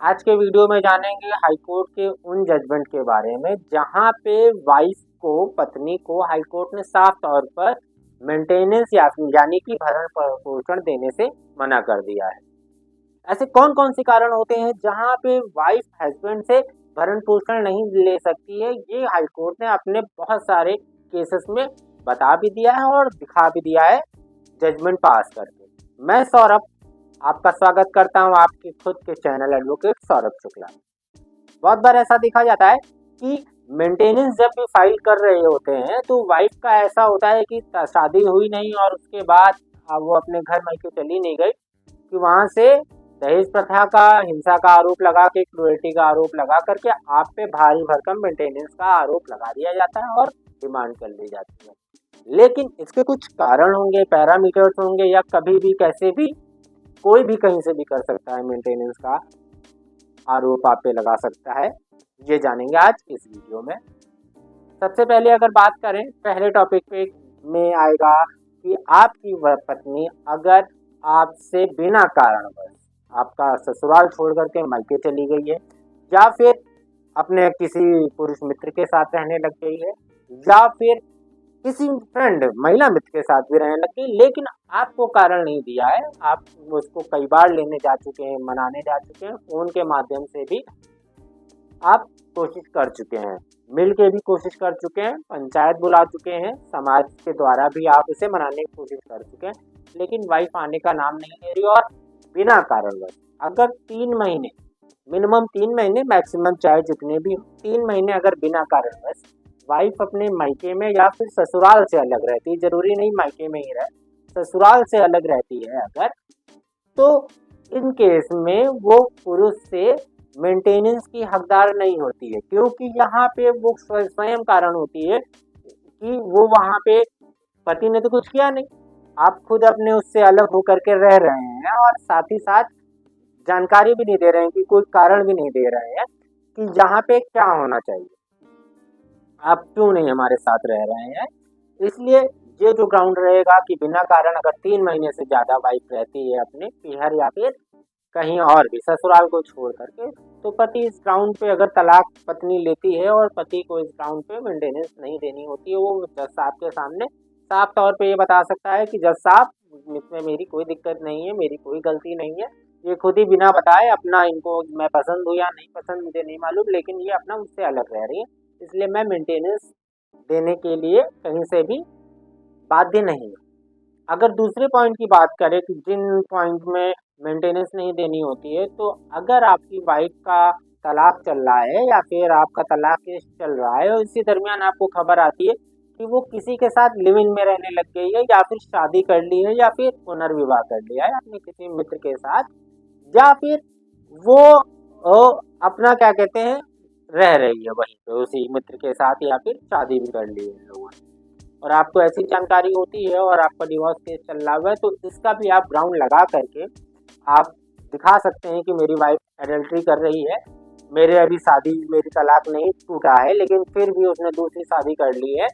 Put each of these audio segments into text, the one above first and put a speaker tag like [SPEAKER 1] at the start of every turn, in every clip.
[SPEAKER 1] आज के वीडियो में जानेंगे हाईकोर्ट के उन जजमेंट के बारे में जहां पे वाइफ को, पत्नी को हाईकोर्ट ने साफ तौर पर मेंटेनेंस यानी कि भरण पोषण देने से मना कर दिया है। ऐसे कौन कौन से कारण होते हैं जहां पे वाइफ हस्बैंड से भरण पोषण नहीं ले सकती है, ये हाईकोर्ट ने अपने बहुत सारे केसेस में बता भी दिया है और दिखा भी दिया है जजमेंट पास करके। मैं सौरभ आपका स्वागत करता हूं आपके खुद के चैनल एडवोकेट सौरभ शुक्ला। बहुत बार ऐसा देखा जाता है कि मेंटेनेंस जब भी फाइल कर रहे होते हैं तो वाइफ का ऐसा होता है कि शादी हुई नहीं और उसके बाद वो अपने घर मायके चली नहीं गई कि वहां से दहेज प्रथा का, हिंसा का आरोप लगा के, क्रूएल्टी का आरोप लगा करके आप पे भारी भरकम मेंटेनेंस का आरोप लगा दिया जाता है और डिमांड कर ली जाती है। लेकिन इसके कुछ कारण होंगे, पैरामीटर्स होंगे, या कभी भी कैसे भी कोई भी कहीं से भी कर सकता है, मेंटेनेंस का आरोप आप पे लगा सकता है। ये जानेंगे आज इस वीडियो में। सबसे पहले अगर बात करें, पहले टॉपिक पे में आएगा कि आपकी वह पत्नी अगर आपसे बिना कारणवश आपका ससुराल छोड़ करके मायके चली गई है, या फिर अपने किसी पुरुष मित्र के साथ रहने लग गई है, या फिर किसी फ्रेंड महिला मित्र के साथ भी रहने लग गई, लेकिन आपको कारण नहीं दिया है, आप उसको कई बार लेने जा चुके हैं, मनाने जा चुके हैं, फोन के माध्यम से भी आप कोशिश कर चुके हैं, मिल के भी कोशिश कर चुके हैं, पंचायत बुला चुके हैं, समाज के द्वारा भी आप उसे मनाने की कोशिश कर चुके हैं, लेकिन वाइफ आने का नाम नहीं ले रही। और बिना कारणवश अगर 3 महीने, मिनिमम 3 महीने, मैक्सिमम चाहे जितने भी 3 महीने अगर बिना कारणवश वाइफ अपने मायके में या फिर ससुराल से अलग रहती है, जरूरी नहीं मायके में ही रहे, ससुराल से अलग रहती है अगर, तो इन केस में वो पुरुष से मेंटेनेंस की हकदार नहीं होती है, क्योंकि यहाँ पे वो स्वयं कारण होती है कि वो वहाँ पे पति ने तो कुछ किया नहीं, आप खुद अपने उससे अलग होकर के रह रहे हैं और साथ ही साथ जानकारी भी नहीं दे रहे हैं कि कोई कारण भी नहीं दे रहे हैं कि यहाँ पे क्या होना चाहिए, आप क्यों नहीं हमारे साथ रह रहे हैं। इसलिए ये जो ग्राउंड रहेगा कि बिना कारण अगर 3 महीने से ज्यादा वाइफ रहती है अपने पीहर या फिर कहीं और भी ससुराल को छोड़ करके, तो पति इस ग्राउंड पे अगर तलाक पत्नी लेती है और पति को इस ग्राउंड पे मेंटेनेंस नहीं देनी होती है, वो जज साहब के सामने साफ तौर पे ये बता सकता है कि जज साहब, इसमें मेरी कोई दिक्कत नहीं है, मेरी कोई गलती नहीं है, ये खुद ही बिना बताए अपना, इनको मैं पसंद हूँ या नहीं पसंद मुझे नहीं मालूम, लेकिन ये अपना मुझसे अलग रह रही है, इसलिए मैं मेंटेनेंस देने के लिए कहीं से भी बाध्य नहीं है। अगर दूसरे पॉइंट की बात करें कि जिन पॉइंट में मेंटेनेंस नहीं देनी होती है, तो अगर आपकी वाइफ का तलाक चल रहा है या फिर आपका तलाक केस चल रहा है और इसी दरमियान आपको खबर आती है कि वो किसी के साथ लिव इन में रहने लग गई है, या फिर शादी कर ली है, या फिर पुनर्विवाह कर लिया है अपने किसी मित्र के साथ, या फिर वो अपना क्या कहते हैं रह रही है वहीं पे उसी मित्र के साथ, या फिर शादी भी कर ली है लोगों ने, और आपको ऐसी जानकारी होती है और आपका डिवोर्स केस चल रहा हुआ है, तो इसका भी आप ग्राउंड लगा करके आप दिखा सकते हैं कि मेरी वाइफ एडल्ट्री कर रही है, मेरी तलाक नहीं टूटा है, लेकिन फिर भी उसने दूसरी शादी कर ली है।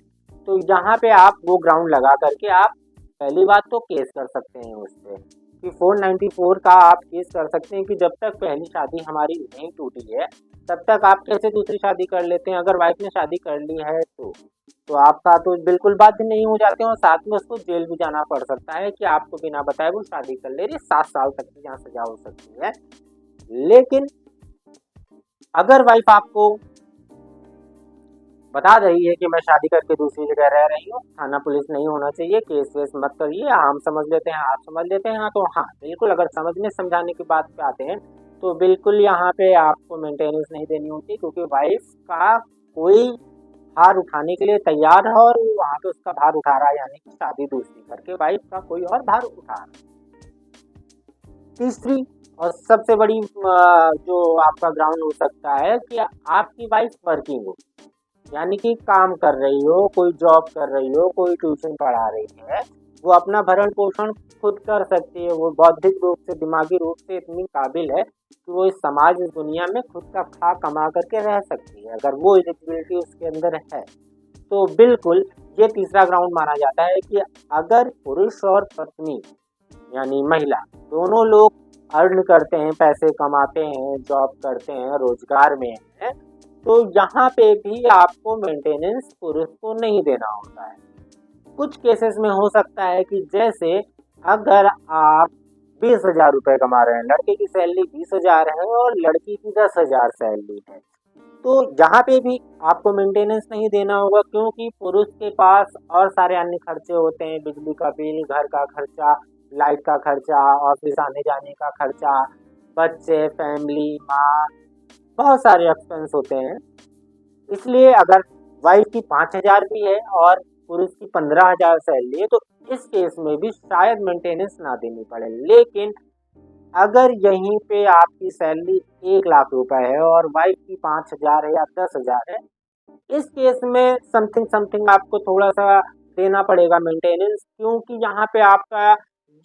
[SPEAKER 1] तो यहाँ पे आप वो ग्राउंड लगा करके आप पहली बात तो केस कर सकते हैं उस पर कि 494 का आप केस कर सकते हैं कि जब तक पहली शादी हमारी नहीं टूटी है तब तक आप कैसे दूसरी शादी कर लेते हैं। अगर वाइफ ने शादी कर ली है तो आपका तो बिल्कुल बाध्य नहीं हो जाते हैं, और साथ में उसको जेल भी जाना पड़ सकता है कि आपको बिना बताए वो शादी कर ले रही है, 7 साल तक की यहाँ सजा हो सकती है। लेकिन अगर वाइफ आपको बता रही है कि मैं शादी करके दूसरी जगह रह रही हूँ, थाना पुलिस नहीं होना चाहिए, केस वेस मत करिए, हम समझ लेते हैं, आप समझ लेते हैं, हाँ तो हाँ बिल्कुल, अगर समझने समझाने की बात पे आते हैं तो बिल्कुल यहाँ पे आपको मेंटेनेंस नहीं देनी होती, क्योंकि वाइफ का कोई भार उठाने के लिए तैयार है और वहाँ पे उसका भार उठा रहा है, यानी कि शादी दूसरी करके वाइफ का कोई और भार उठा रहा है। तीसरी और सबसे बड़ी जो आपका ग्राउंड हो सकता है कि आपकी वाइफ वर्किंग हो, यानी कि काम कर रही हो, कोई जॉब कर रही हो, कोई ट्यूशन पढ़ा रही है, वो अपना भरण पोषण खुद कर सकती है, वो बौद्धिक रूप से, दिमागी रूप से इतनी काबिल है कि वो इस समाज, इस दुनिया में खुद का खा कमा करके रह सकती है। अगर वो एलिजिबिलिटी उसके अंदर है तो बिल्कुल ये तीसरा ग्राउंड माना जाता है कि अगर पुरुष और पत्नी यानी महिला दोनों लोग अर्न करते हैं, पैसे कमाते हैं, जॉब करते हैं, रोजगार में हैं, तो यहाँ पे भी आपको मेंटेनेंस पुरुष को नहीं देना होता है। कुछ केसेस में हो सकता है कि जैसे अगर आप 20,000 रुपये कमा रहे हैं, लड़के की सैलरी 20,000 है और लड़की की 10,000 सैलरी है, तो यहाँ पे भी आपको मेंटेनेंस नहीं देना होगा, क्योंकि पुरुष के पास और सारे अन्य खर्चे होते हैं, बिजली का बिल, घर का खर्चा, लाइट का खर्चा, ऑफिस आने जाने का खर्चा, बच्चे, फैमिली, माँ, बहुत सारे एक्सपेंस होते हैं। इसलिए अगर वाइफ की 5,000 भी है और पुरुष की 15,000 सैलरी है, तो इस केस में भी शायद मेंटेनेंस ना देनी पड़े। लेकिन अगर यहीं पे आपकी सैलरी 1,00,000 रुपए है और वाइफ की 5,000 है या 10,000 है, इस केस में समथिंग समथिंग आपको थोड़ा सा देना पड़ेगा मेंटेनेंस, क्योंकि यहाँ पे आपका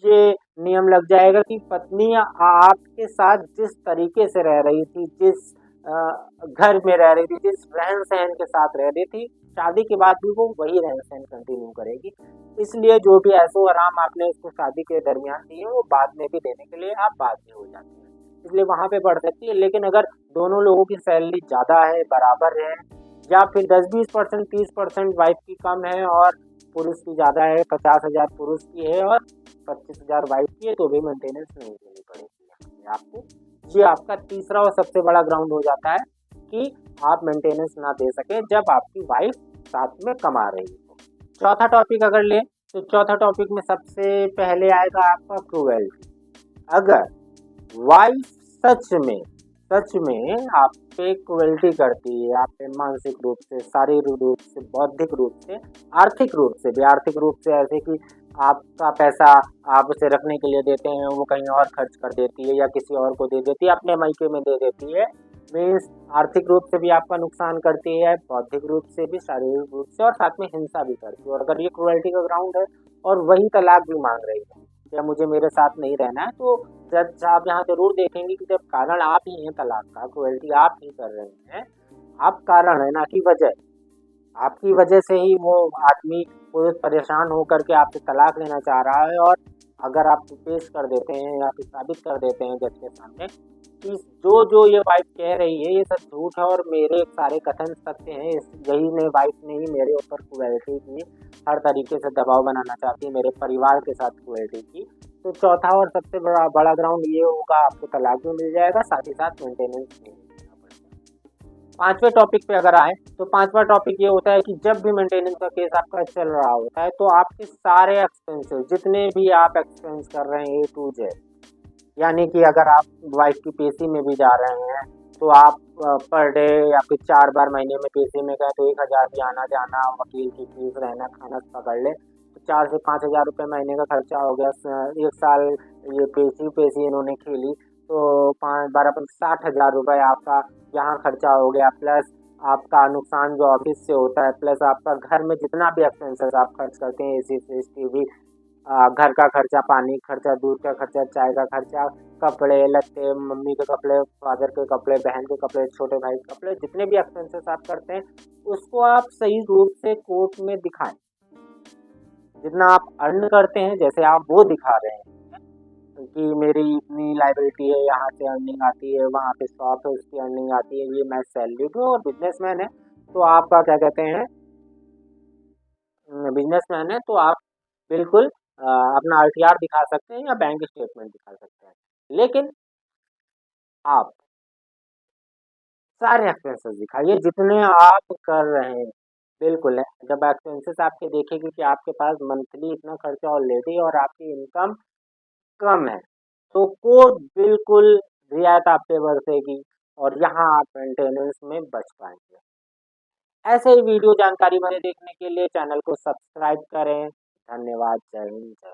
[SPEAKER 1] ये नियम लग जाएगा कि पत्नी आपके साथ जिस तरीके से रह रही थी, जिस घर में रह रही थी, जिस रहन सहन के साथ रह रही थी, शादी के बाद भी वो वही रहन सहन कंटिन्यू करेगी। इसलिए जो भी ऐशो आराम आपने उसको शादी के दरमियान दिए वो बाद में भी देने के लिए आप बाध्य हो जाते हैं, इसलिए वहाँ पे बढ़ सकती है। लेकिन अगर दोनों लोगों की सैलरी ज़्यादा है, बराबर है, या फिर 10-20%, 30% वाइफ की कम है और पुरुष की ज़्यादा है, 50,000 पुरुष की है और 25,000 वाइफ की है, तो भी मेंटेनेंस नहीं देनी पड़ेगी आपको। ये आपका तीसरा और सबसे बड़ा ग्राउंड हो जाता है कि आप मेंटेनेंस ना दे सके जब आपकी वाइफ साथ में कमा रही हो। चौथा टॉपिक अगर लें तो चौथा टॉपिक में सबसे पहले आएगा आपका क्रूएल्टी। अगर वाइफ सच में आप पे क्रूएल्टी करती है, आप पे मानसिक रूप से, शारीरिक रूप से, बौद्धिक रूप से, आर्थिक रूप से भी, आर्थिक रूप से ऐसे कि आपका पैसा आप उसे रखने के लिए देते हैं, वो कहीं और खर्च कर देती है या किसी और को दे देती है, अपने मायके में दे देती है, मीन्स आर्थिक रूप से भी आपका नुकसान करती है, बौद्धिक रूप से भी, शारीरिक रूप से, और साथ में हिंसा भी करती है। और अगर ये क्रूएल्टी का ग्राउंड है और वही तलाक भी मांग रही है या मुझे मेरे साथ नहीं रहना है, तो जज आप यहाँ जरूर देखेंगे कि जब कारण आप ही हैं तलाक का, क्रूएल्टी आप ही कर रहे हैं, आप कारण है ना कि वजह, आपकी वजह से ही वो आदमी पुरुष परेशान होकर के आपसे तलाक लेना चाह रहा है। और अगर आप पेश कर देते हैं या फिर साबित कर देते हैं जज के सामने कि जो ये वाइफ कह रही है ये सब झूठ है और मेरे सारे कथन सत्य हैं, यही ने वाइफ ने ही मेरे ऊपर क्रूएल्टी की, हर तरीके से दबाव बनाना चाहती है, मेरे परिवार के साथ क्रूएल्टी की, तो चौथा और सबसे बड़ा ग्राउंड ये होगा, आपको तलाक भी मिल जाएगा, साथ ही साथ मेंटेनेंस भी देना पड़ेगा। पांचवें टॉपिक पे अगर आए तो पांचवा टॉपिक ये होता है कि जब भी मेंटेनेंस का केस आपका चल रहा होता है तो आपके सारे एक्सपेंसेस, जितने भी आप एक्सपेंस कर रहे हैं A to Z, यानी कि अगर आप वाइफ की पेशी में भी जा रहे हैं तो आप पर डे या फिर 4 बार महीने में पेशी में गए तो 1,000 भी आना जाना, वकील की फीस, रहना खाना पकड़ ले तो 4 से 5,000 रुपये महीने का खर्चा हो गया। एक साल ये पेशी इन्होंने खेली तो 5-12-60,000 रुपये आपका यहाँ खर्चा हो गया, प्लस आपका नुकसान जो ऑफिस से होता है, प्लस आपका घर में जितना भी एक्सपेंसेस आप खर्च करते हैं, AC फ्रिज TV, घर का खर्चा, पानी खर्चा, दूध का खर्चा, चाय का खर्चा, कपड़े लत्ते, मम्मी के कपड़े, फादर के कपड़े, बहन के कपड़े, छोटे भाई के कपड़े, जितने भी एक्सपेंसेस आप करते हैं उसको आप सही रूप से कोर्ट में दिखाएं। जितना आप अर्न करते हैं जैसे आप वो दिखा रहे हैं कि मेरी इतनी लाइबिलिटी है, यहाँ से अर्निंग आती है, वहाँ पे शॉप है उसकी अर्निंग आती है, ये मैं सैलरी हूँ और बिजनेसमैन है तो आपका क्या कहते हैं, बिजनेसमैन है तो आप बिल्कुल अपना RTR दिखा सकते हैं या बैंक स्टेटमेंट दिखा सकते हैं। लेकिन आप सारे एक्सपेंसेस दिखाइए जितने आप कर रहे हैं, बिल्कुल है। जब एक्सपेंसेस आपके देखेंगे कि आपके पास मंथली इतना खर्चा ऑलरेडी और आपकी इनकम कम है, तो कोर्ट बिल्कुल रियायत आप पे बरसेगी और यहाँ आप मेंटेनेंस में बच पाएंगे। ऐसे ही वीडियो जानकारी भरे देखने के लिए चैनल को सब्सक्राइब करें। धन्यवाद। जय हिंद, जय